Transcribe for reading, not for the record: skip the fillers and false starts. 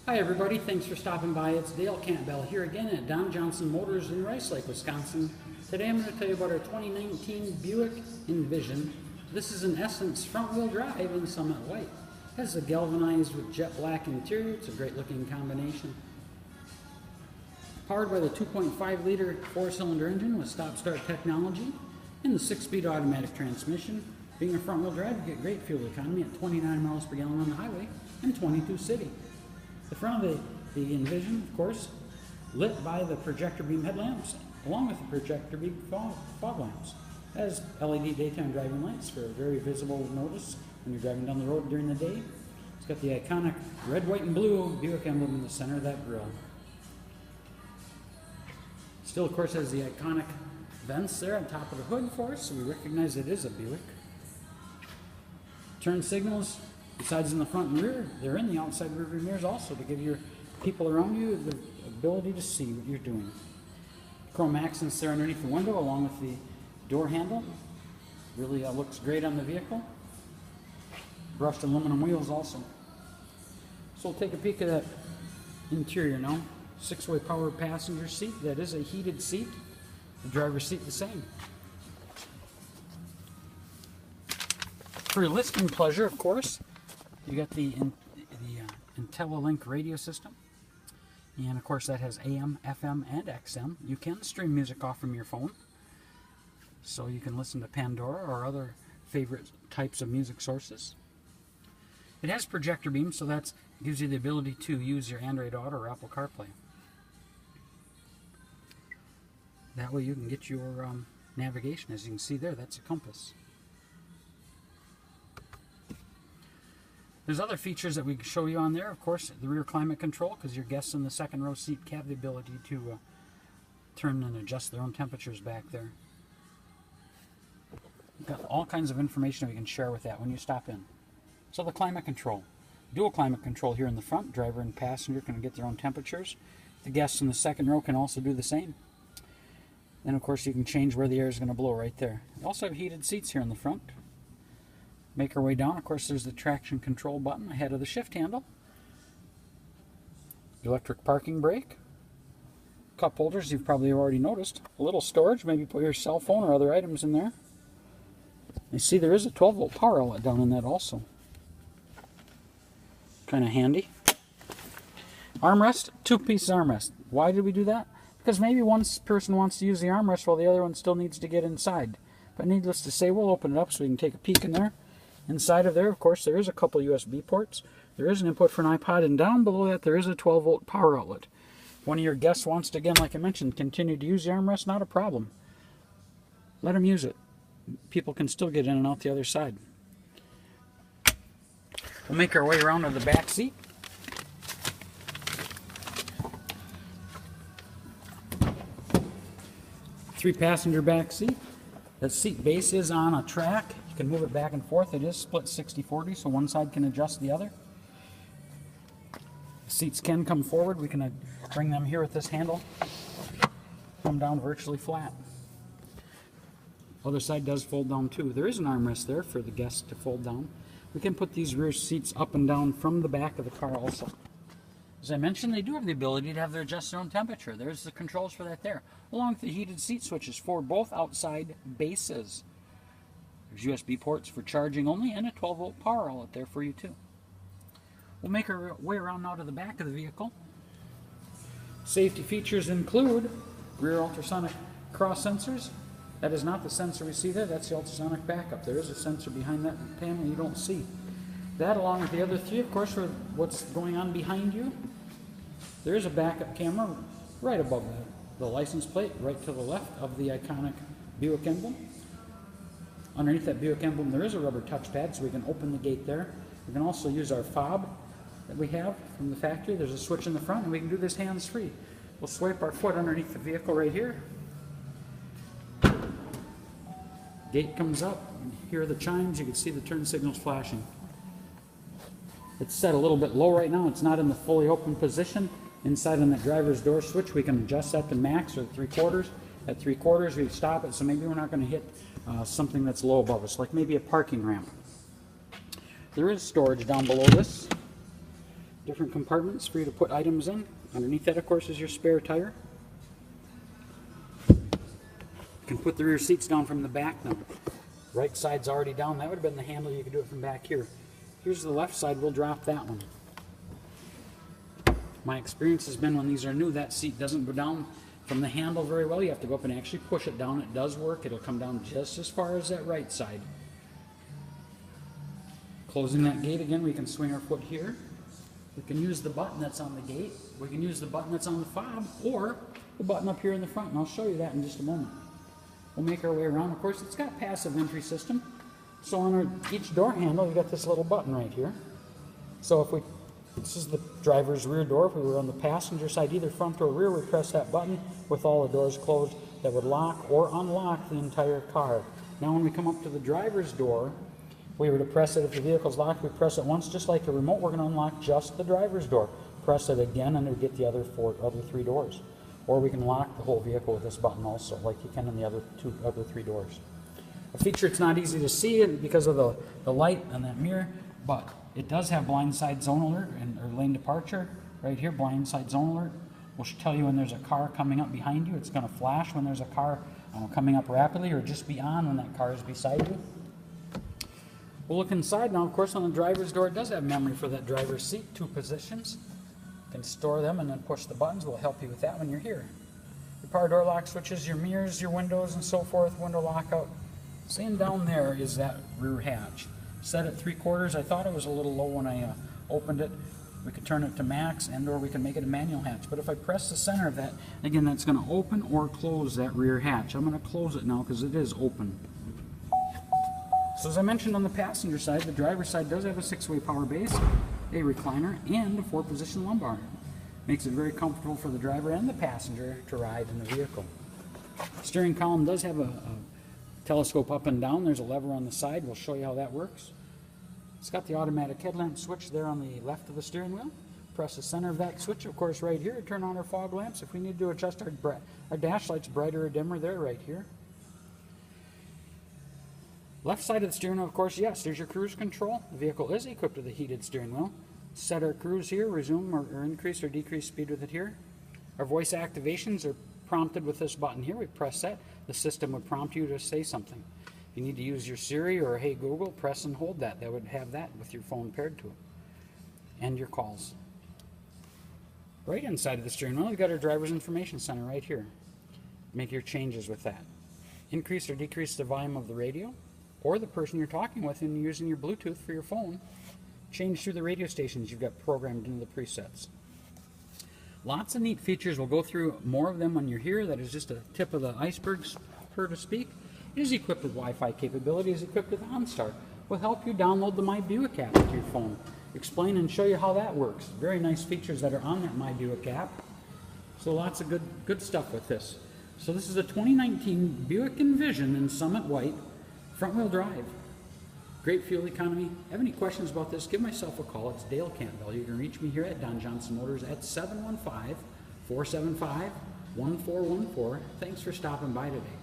Hi everybody, thanks for stopping by. It's Dale Campbell here again at Don Johnson Motors in Rice Lake, Wisconsin. Today I'm going to tell you about our 2019 Buick Envision. This is in essence front-wheel drive in Summit White. It has a galvanized with jet black interior. It's a great looking combination. Powered by the 2.5 liter 4-cylinder engine with stop-start technology and the 6-speed automatic transmission. Being a front-wheel drive, you get great fuel economy at 29 miles per gallon on the highway and 22 city. The front of the Envision, of course, lit by the projector beam headlamps, along with the projector beam fog lamps. It has LED daytime driving lights for a very visible notice when you're driving down the road during the day. It's got the iconic red, white, and blue Buick emblem in the center of that grille. Still, of course, has the iconic vents there on top of the hood for us, so we recognize it is a Buick. Turn signals, besides in the front and rear, they're in the outside rear view mirrors also to give your people around you the ability to see what you're doing. Chrome accents there underneath the window along with the door handle. Really looks great on the vehicle. Brushed aluminum wheels also. So we'll take a peek at that interior now. 6-way power passenger seat. That is a heated seat. The driver's seat the same. For your listening pleasure, of course, you got the IntelliLink radio system. And of course that has AM, FM, and XM. You can stream music off from your phone. So you can listen to Pandora or other favorite types of music sources. It has projector beams, so that gives you the ability to use your Android Auto or Apple CarPlay. That way you can get your navigation. As you can see there, that's a compass. There's other features that we can show you on there. Of course, the rear climate control, because your guests in the second row seat have the ability to turn and adjust their own temperatures back there. We've got all kinds of information we can share with that when you stop in. So the climate control. Dual climate control here in the front. Driver and passenger can get their own temperatures. The guests in the second row can also do the same. And of course you can change where the air is going to blow right there. You also have heated seats here in the front. Make our way down. Of course, there's the traction control button ahead of the shift handle. Electric parking brake. Cup holders, you've probably already noticed. A little storage, maybe put your cell phone or other items in there. You see there is a 12-volt power outlet down in that also. Kind of handy. Armrest, 2-piece armrest. Why did we do that? Because maybe one person wants to use the armrest while the other one still needs to get inside. But needless to say, we'll open it up so we can take a peek in there. Inside of there, of course, there is a couple USB ports. There is an input for an iPod, and down below that there is a 12-volt power outlet. If one of your guests wants to, again, like I mentioned, continue to use the armrest, not a problem. Let them use it. People can still get in and out the other side. We'll make our way around to the back seat. Three-passenger back seat. The seat base is on a track. You can move it back and forth. It is split 60-40, so one side can adjust the other. The seats can come forward. We can bring them here with this handle. Come down virtually flat. Other side does fold down too. There is an armrest there for the guests to fold down. We can put these rear seats up and down from the back of the car also. As I mentioned, they do have the ability to have their adjust their own temperature. There's the controls for that there, along with the heated seat switches for both outside bases. There's USB ports for charging only, and a 12-volt power outlet there for you too. We'll make our way around now to the back of the vehicle. Safety features include rear ultrasonic cross sensors. That is not the sensor we see there, that's the ultrasonic backup. There is a sensor behind that panel you don't see. That, along with the other three, of course, for what's going on behind you. There is a backup camera right above the license plate, right to the left of the iconic Buick emblem. Underneath that Buick emblem, there is a rubber touchpad, so we can open the gate there. We can also use our fob that we have from the factory. There's a switch in the front, and we can do this hands-free. We'll swipe our foot underneath the vehicle right here. Gate comes up, and hear the chimes. You can see the turn signals flashing. It's set a little bit low right now. It's not in the fully open position. Inside on the driver's door switch, we can adjust that to max or 3/4. At 3/4, we stop it, so maybe we're not going to hit something that's low above us, like maybe a parking ramp. There is storage down below this. Different compartments for you to put items in. Underneath that, of course, is your spare tire. You can put the rear seats down from the back now. Right side's already down. That would have been the handle. You could do it from back here. Here's the left side. We'll drop that one. My experience has been when these are new, that seat doesn't go down from the handle very well. You have to go up and actually push it down. It does work. It'll come down just as far as that right side. Closing that gate again, we can swing our foot here. We can use the button that's on the gate. We can use the button that's on the fob, or the button up here in the front, and I'll show you that in just a moment. We'll make our way around. Of course, it's got passive entry system. So on each door handle, you've got this little button right here. So if this is the driver's rear door. If we were on the passenger side, either front or rear, we press that button with all the doors closed. That would lock or unlock the entire car. Now when we come up to the driver's door, we were to press it if the vehicle's locked. We press it once, just like the remote. We're going to unlock just the driver's door. Press it again, and it'll get the other three doors. Or we can lock the whole vehicle with this button also, like you can in the other three doors. A feature it's not easy to see because of the light and that mirror, but it does have blind side zone alert or lane departure right here. Blind side zone alert will tell you when there's a car coming up behind you. It's going to flash when there's a car coming up rapidly, or just be on when that car is beside you. We'll look inside now. Of course, on the driver's door, it does have memory for that driver's seat, 2 positions. You can store them and then push the buttons. We'll help you with that when you're here. Your power door lock switches, your mirrors, your windows, and so forth, window lockout. Seeing down there is that rear hatch. Set at 3/4. I thought it was a little low when I opened it. We could turn it to max, and or we can make it a manual hatch. But if I press the center of that, again, that's going to open or close that rear hatch. I'm going to close it now because it is open. So as I mentioned on the passenger side, the driver's side does have a 6-way power base, a recliner, and a 4-position lumbar. Makes it very comfortable for the driver and the passenger to ride in the vehicle. Steering column does have a telescope up and down. There's a lever on the side. We'll show you how that works. It's got the automatic headlamp switch there on the left of the steering wheel. Press the center of that switch, of course, right here. Turn on our fog lamps. If we need to adjust our dash lights brighter or dimmer, they're right here. Left side of the steering wheel, of course, yes, there's your cruise control. The vehicle is equipped with a heated steering wheel. Set our cruise here, resume or increase or decrease speed with it here. Our voice activations are prompted with this button here. We press that. The system would prompt you to say something. If you need to use your Siri or Hey Google, press and hold that. That would have that with your phone paired to it. And your calls. Right inside of the steering wheel, you've got our driver's information center right here. Make your changes with that. Increase or decrease the volume of the radio, or the person you're talking with and using your Bluetooth for your phone. Change through the radio stations you've got programmed into the presets. Lots of neat features. We'll go through more of them when you're here. That is just a tip of the iceberg, so to speak. It is equipped with Wi-Fi capability. It is equipped with OnStar. We'll help you download the My Buick app to your phone. Explain and show you how that works. Very nice features that are on that My Buick app. So lots of good stuff with this. So this is a 2019 Buick Envision in Summit White. Front-wheel drive, great fuel economy. Have any questions about this, give myself a call. It's Dale Campbell. You can reach me here at Don Johnson Motors at 715-475-1414. Thanks for stopping by today.